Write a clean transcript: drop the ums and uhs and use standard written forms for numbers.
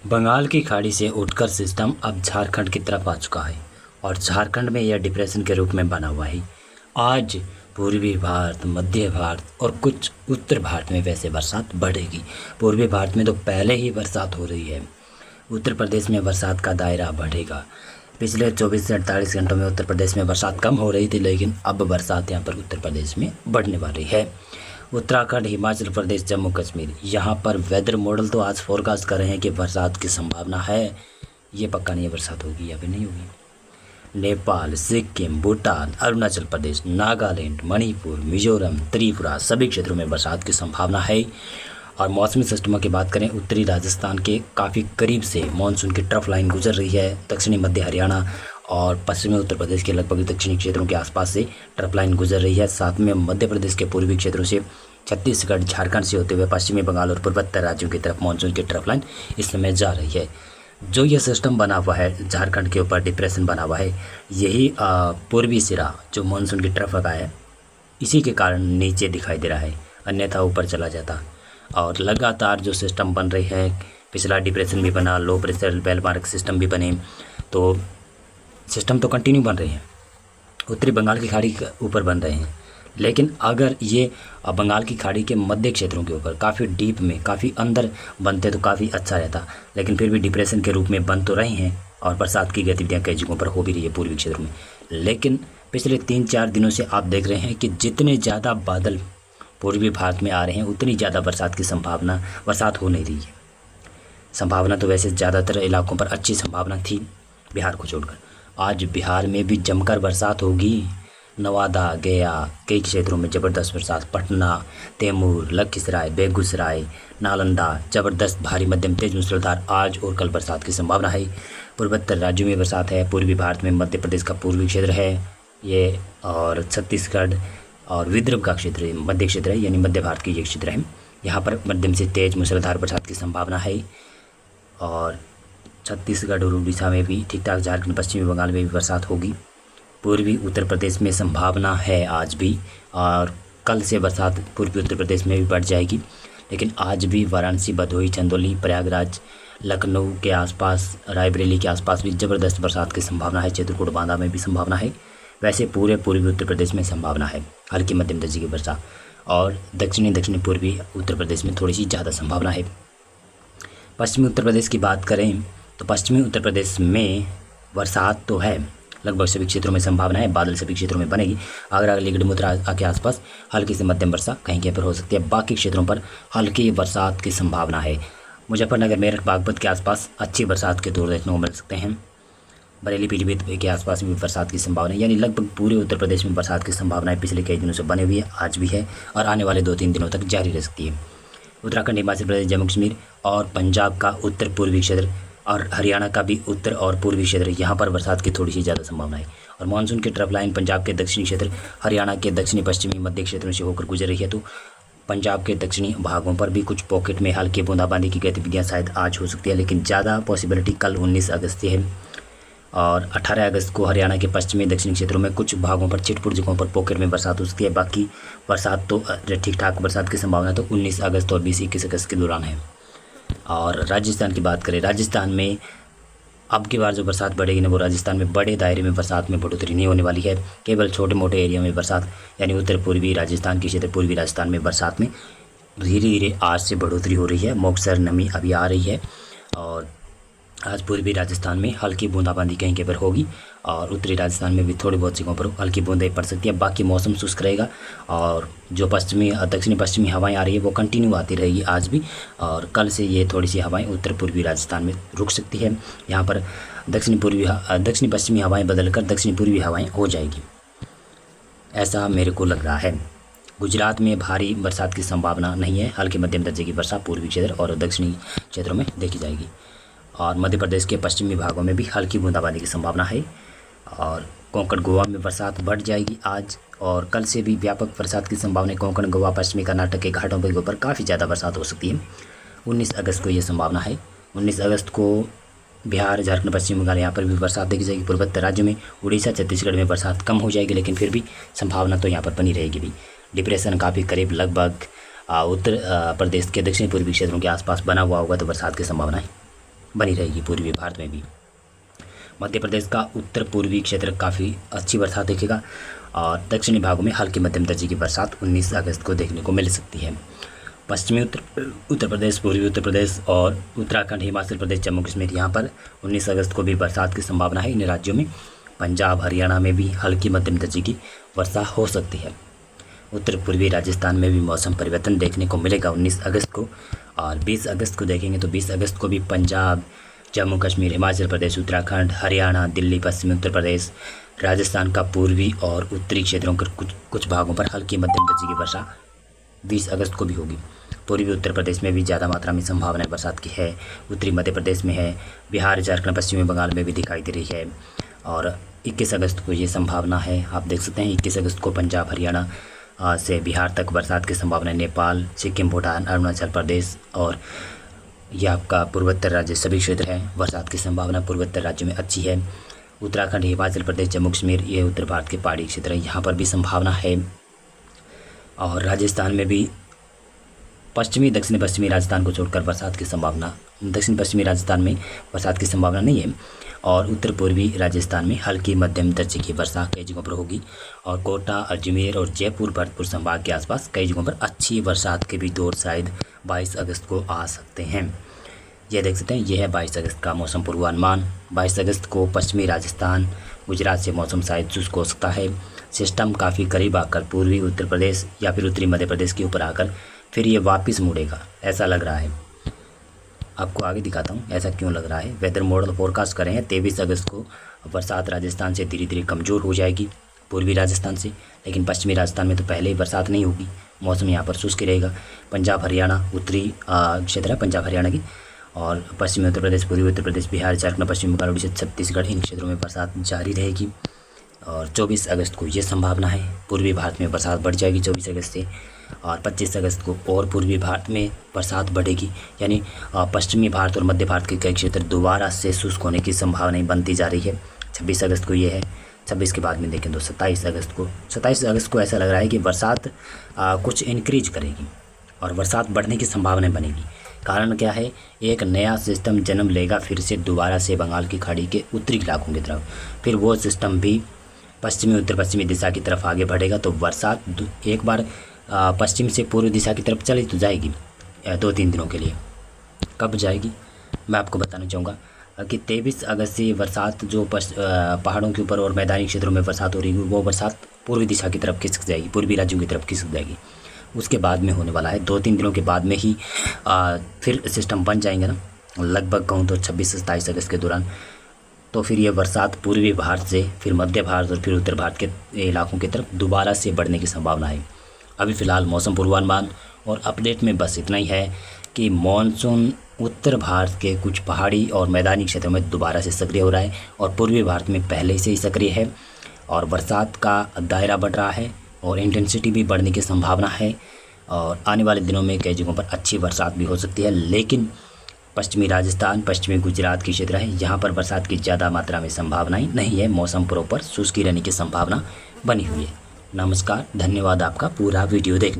बंगाल की खाड़ी से उठकर सिस्टम अब झारखंड की तरफ आ चुका है और झारखंड में यह डिप्रेशन के रूप में बना हुआ है। आज पूर्वी भारत, मध्य भारत और कुछ उत्तर भारत में वैसे बरसात बढ़ेगी। पूर्वी भारत में तो पहले ही बरसात हो रही है। उत्तर प्रदेश में बरसात का दायरा बढ़ेगा। पिछले 24 से 48 घंटों में उत्तर प्रदेश में बरसात कम हो रही थी, लेकिन अब बरसात यहाँ पर उत्तर प्रदेश में बढ़ने वाली है। उत्तराखंड, हिमाचल प्रदेश, जम्मू कश्मीर, यहाँ पर वेदर मॉडल तो आज फोरकास्ट कर रहे हैं कि बरसात की संभावना है। ये पक्का नहीं है बरसात होगी या फिर नहीं होगी। नेपाल, सिक्किम, भूटान, अरुणाचल प्रदेश, नागालैंड, मणिपुर, मिजोरम, त्रिपुरा सभी क्षेत्रों में बरसात की संभावना है। और मौसमी सिस्टमों की बात करें, उत्तरी राजस्थान के काफ़ी करीब से मानसून की ट्रफ लाइन गुजर रही है। दक्षिणी मध्य हरियाणा और पश्चिमी उत्तर प्रदेश के लगभग दक्षिणी क्षेत्रों के आसपास से ट्रफ लाइन गुजर रही है। साथ में मध्य प्रदेश के पूर्वी क्षेत्रों से छत्तीसगढ़, झारखंड से होते हुए पश्चिमी बंगाल और पूर्वोत्तर राज्यों की तरफ मानसून की ट्रफ लाइन इस समय जा रही है। जो ये सिस्टम बना हुआ है, झारखंड के ऊपर डिप्रेशन बना हुआ है, यही पूर्वी सिरा जो मानसून की ट्रफ का है, इसी के कारण नीचे दिखाई दे रहा है, अन्यथा ऊपर चला जाता। और लगातार जो सिस्टम बन रही है, पिछला डिप्रेशन भी बना, लो प्रेशर बेलमार्क सिस्टम भी बने, तो सिस्टम तो कंटिन्यू बन रहे हैं, उत्तरी बंगाल की खाड़ी के ऊपर बन रहे हैं। लेकिन अगर ये बंगाल की खाड़ी के मध्य क्षेत्रों के ऊपर काफ़ी डीप में, काफ़ी अंदर बनते तो काफ़ी अच्छा रहता। लेकिन फिर भी डिप्रेशन के रूप में बन तो रहे हैं और बरसात की गतिविधियाँ कई जगहों पर हो भी रही है पूर्वी क्षेत्रों में। लेकिन पिछले 3-4 दिनों से आप देख रहे हैं कि जितने ज़्यादा बादल पूर्वी भारत में आ रहे हैं, उतनी ज़्यादा बरसात हो नहीं रही है। संभावना तो वैसे ज़्यादातर इलाकों पर अच्छी संभावना थी, बिहार को छोड़कर। आज बिहार में भी जमकर बरसात होगी। नवादा, गया, कई क्षेत्रों में ज़बरदस्त बरसात। पटना, तैमूर, लखीसराय, बेगूसराय, नालंदा, ज़बरदस्त भारी मध्यम तेज मूसलाधार आज और कल बरसात की संभावना है। पूर्वोत्तर राज्यों में बरसात है। पूर्वी भारत में मध्य प्रदेश का पूर्वी क्षेत्र है ये, और छत्तीसगढ़ और विदर्भ का क्षेत्र है, मध्य क्षेत्र है, यानी मध्य भारत की ये क्षेत्र है। यहाँ पर मध्यम से तेज मूसलाधार बरसात की संभावना है। और छत्तीसगढ़ और उड़ीसा में भी ठीक ठाक, झारखंड, पश्चिमी बंगाल में भी बरसात होगी। पूर्वी उत्तर प्रदेश में संभावना है आज भी, और कल से बरसात पूर्वी उत्तर प्रदेश में भी बढ़ जाएगी। लेकिन आज भी वाराणसी, भदोही, चंदौली, प्रयागराज, लखनऊ के आसपास, रायबरेली के आसपास भी ज़बरदस्त बरसात की संभावना है। चित्रकूट, बांदा में भी संभावना है। वैसे पूरे पूर्वी उत्तर प्रदेश में संभावना है हल्की मध्यम दर्जे की वर्षा, और दक्षिणी पूर्वी उत्तर प्रदेश में थोड़ी सी ज़्यादा संभावना है। पश्चिमी उत्तर प्रदेश की बात करें तो पश्चिमी उत्तर प्रदेश में बरसात तो है, लगभग सभी क्षेत्रों में संभावना है। बादल सभी क्षेत्रों में बनेगी। आगरा, अलीगढ़, मथुरा के आसपास हल्की से मध्यम वर्षा कहीं कहीं पर हो सकती है। बाकी क्षेत्रों पर हल्की बरसात की संभावना है। मुजफ्फरनगर, मेरठ, बागपत के आसपास अच्छी बरसात के दौर देखने को मिल सकते हैं। बरेली, पीलीभीत के आसपास भी बरसात की संभावना है। यानी लगभग पूरे उत्तर प्रदेश में बरसात की संभावनाएं पिछले कई दिनों से बनी हुई है, आज भी है और आने वाले 2-3 दिनों तक जारी रह सकती है। उत्तराखंड, हिमाचल प्रदेश, जम्मू कश्मीर और पंजाब का उत्तर पूर्वी क्षेत्र और हरियाणा का भी उत्तर और पूर्वी क्षेत्र, यहाँ पर बरसात की थोड़ी सी ज़्यादा संभावना है। और मानसून की ट्रफ लाइन पंजाब के दक्षिणी क्षेत्र, हरियाणा के दक्षिणी पश्चिमी मध्य क्षेत्रों से होकर गुजर रही है। तो पंजाब के दक्षिणी भागों पर भी कुछ पॉकेट में हल्की बूंदाबांदी की गतिविधियाँ शायद आज हो सकती है, लेकिन ज़्यादा पॉसिबिलिटी कल 19 अगस्त से है। और 18 अगस्त को हरियाणा के पश्चिमी दक्षिणी क्षेत्रों में कुछ भागों पर, छिटपुट जगहों पर पॉकेट में बरसात हो सकती है। बाकी बरसात तो ठीक ठाक बरसात की संभावना तो 19 अगस्त और 20-21 अगस्त के दौरान है। और राजस्थान की बात करें, राजस्थान में अब की बार जो बरसात बढ़ेगी ना, वो राजस्थान में बड़े दायरे में बरसात में बढ़ोतरी नहीं होने वाली है। केवल छोटे मोटे एरिया में बरसात, यानी उत्तर पूर्वी राजस्थान के क्षेत्र, पूर्वी राजस्थान में बरसात में धीरे धीरे आज से बढ़ोतरी हो रही है। मौसर नमी अभी आ रही है और आज पूर्वी राजस्थान में हल्की बूंदाबांदी कहीं कहीं पर होगी और उत्तरी राजस्थान में भी थोड़ी बहुत जगहों पर हल्की बूंदें पड़ सकती है। बाकी मौसम शुष्क रहेगा और जो दक्षिणी पश्चिमी हवाएं आ रही है वो कंटिन्यू आती रहेगी आज भी। और कल से ये थोड़ी सी हवाएं उत्तर पूर्वी राजस्थान में रुक सकती है। यहाँ पर दक्षिणी पश्चिमी हवाएँ बदलकर दक्षिणी पूर्वी हवाएँ हो जाएगी, ऐसा मेरे को लग रहा है। गुजरात में भारी बरसात की संभावना नहीं है। हल्की मध्यम दर्जे की वर्षा पूर्वी क्षेत्र और दक्षिणी क्षेत्रों में देखी जाएगी। और मध्य प्रदेश के पश्चिमी भागों में भी हल्की बूंदाबांदी की संभावना है। और कोंकण, गोवा में बरसात बढ़ जाएगी आज और कल से भी व्यापक बरसात की संभावना है। कोंकण, गोवा, पश्चिमी कर्नाटक के घाटों के ऊपर काफ़ी ज़्यादा बरसात हो सकती है। 19 अगस्त को ये संभावना है। 19 अगस्त को बिहार, झारखंड, पश्चिम बंगाल, यहाँ पर भी बरसात देखी जाएगी। पूर्वोत्तर राज्यों में, उड़ीसा, छत्तीसगढ़ में बरसात कम हो जाएगी, लेकिन फिर भी संभावना तो यहाँ पर बनी रहेगी भी। डिप्रेशन काफ़ी करीब, लगभग उत्तर प्रदेश के दक्षिण पूर्वी क्षेत्रों के आसपास बना हुआ होगा, तो बरसात की संभावना है बनी रहेगी पूर्वी भारत में भी। मध्य प्रदेश का उत्तर पूर्वी क्षेत्र काफ़ी अच्छी बरसात देखेगा और दक्षिणी भागों में हल्की मध्यम दर्जे की बरसात 19 अगस्त को देखने को मिल सकती है। पश्चिमी उत्तर प्रदेश, पूर्वी उत्तर प्रदेश और उत्तराखंड, हिमाचल प्रदेश, जम्मू कश्मीर, यहाँ पर 19 अगस्त को भी बरसात की संभावना है। इन राज्यों में पंजाब, हरियाणा में भी हल्की मध्यम दर्जे की वर्षा हो सकती है। उत्तर पूर्वी राजस्थान में भी मौसम परिवर्तन देखने को मिलेगा 19 अगस्त को। और 20 अगस्त को देखेंगे तो 20 अगस्त को भी पंजाब, जम्मू कश्मीर, हिमाचल प्रदेश, उत्तराखंड, हरियाणा, दिल्ली, पश्चिमी उत्तर प्रदेश, राजस्थान का पूर्वी और उत्तरी क्षेत्रों के कुछ भागों पर हल्की मध्यम दर्जे की वर्षा 20 अगस्त को भी होगी। पूर्वी उत्तर प्रदेश में भी ज़्यादा मात्रा में संभावना बरसात की है। उत्तरी मध्य प्रदेश में है, बिहार, झारखंड, पश्चिमी बंगाल में भी दिखाई दे रही है। और 21 अगस्त को ये संभावना है, आप देख सकते हैं 21 अगस्त को पंजाब, हरियाणा से बिहार तक बरसात की संभावना है। नेपाल, सिक्किम, भूटान, अरुणाचल प्रदेश और यह आपका पूर्वोत्तर राज्य सभी क्षेत्र हैं, बरसात की संभावना पूर्वोत्तर राज्यों में अच्छी है। उत्तराखंड, हिमाचल प्रदेश, जम्मू कश्मीर, ये उत्तर भारत के पहाड़ी क्षेत्र हैं, यहाँ पर भी संभावना है। और राजस्थान में भी पश्चिमी, दक्षिण पश्चिमी राजस्थान को छोड़कर बरसात की संभावना, दक्षिण पश्चिमी राजस्थान में बरसात की संभावना नहीं है। और उत्तर पूर्वी राजस्थान में हल्की मध्यम दर्जे की वर्षा कई जगहों पर होगी। और कोटा, अजमेर और जयपुर, भरतपुर संभाग के आसपास कई जगहों पर अच्छी बरसात के भी दौर शायद 22 अगस्त को आ सकते हैं। यह देख सकते हैं, यह है 22 अगस्त का मौसम पूर्वानुमान। 22 अगस्त को पश्चिमी राजस्थान, गुजरात से मौसम शायद शुष्क हो सकता है। सिस्टम काफ़ी करीब आकर पूर्वी उत्तर प्रदेश या फिर उत्तरी मध्य प्रदेश के ऊपर आकर फिर ये वापस मुड़ेगा, ऐसा लग रहा है। आपको आगे दिखाता हूँ ऐसा क्यों लग रहा है। वेदर मॉडल फोरकास्ट कर रहे हैं 23 अगस्त को बरसात राजस्थान से धीरे धीरे कमज़ोर हो जाएगी, पूर्वी राजस्थान से। लेकिन पश्चिमी राजस्थान में तो पहले ही बरसात नहीं होगी, मौसम यहाँ पर शुष्क रहेगा। पंजाब, हरियाणा, उत्तरी क्षेत्र है पंजाब हरियाणा की, और पश्चिमी उत्तर प्रदेश, पूर्वी उत्तर प्रदेश, बिहार, झारखंड, पश्चिम बंगाल, उड़ीसा, छत्तीसगढ़, इन क्षेत्रों में बरसात जारी रहेगी। और 24 अगस्त को ये संभावना है पूर्वी भारत में बरसात बढ़ जाएगी 24 अगस्त से। और 25 अगस्त को और पूर्वी भारत में बरसात बढ़ेगी, यानी पश्चिमी भारत और मध्य भारत के कई क्षेत्र दोबारा से शुष्क होने की संभावनाएं बनती जा रही है। 26 अगस्त को ये है। 26 के बाद में देखें तो 27 अगस्त को ऐसा लग रहा है कि बरसात कुछ इंक्रीज करेगी और बरसात बढ़ने की संभावनाएं बनेगी। कारण क्या है, एक नया सिस्टम जन्म लेगा फिर से दोबारा से बंगाल की खाड़ी के उत्तरी इलाकों की तरफ। फिर वो सिस्टम भी पश्चिमी उत्तर पश्चिमी दिशा की तरफ आगे बढ़ेगा, तो बरसात एक बार पश्चिम से पूर्व दिशा की तरफ चली तो जाएगी 2-3 दिनों के लिए। कब जाएगी मैं आपको बताना चाहूँगा कि 23 अगस्त से बरसात जो पहाड़ों के ऊपर और मैदानी क्षेत्रों में बरसात हो रही है, वो बरसात पूर्वी दिशा की तरफ खिसक जाएगी, पूर्वी राज्यों की तरफ खिसक जाएगी। उसके बाद में होने वाला है 2-3 दिनों के बाद में ही फिर सिस्टम बन जाएंगे ना, लगभग कहूँ तो 26 से 27 अगस्त के दौरान। तो फिर ये बरसात पूर्वी भारत से फिर मध्य भारत और फिर उत्तर भारत के इलाकों की तरफ दोबारा से बढ़ने की संभावना है। अभी फ़िलहाल मौसम पूर्वानुमान और अपडेट में बस इतना ही है कि मॉनसून उत्तर भारत के कुछ पहाड़ी और मैदानी क्षेत्रों में दोबारा से सक्रिय हो रहा है और पूर्वी भारत में पहले से ही सक्रिय है और बरसात का दायरा बढ़ रहा है और इंटेंसिटी भी बढ़ने की संभावना है। और आने वाले दिनों में कई जगहों पर अच्छी बरसात भी हो सकती है, लेकिन पश्चिमी राजस्थान, पश्चिमी गुजरात के क्षेत्र है, यहाँ पर बरसात की ज़्यादा मात्रा में संभावनाएं नहीं है। मौसम प्रॉपर शुष्क रहने की संभावना बनी हुई है। नमस्कार, धन्यवाद आपका पूरा वीडियो देखने।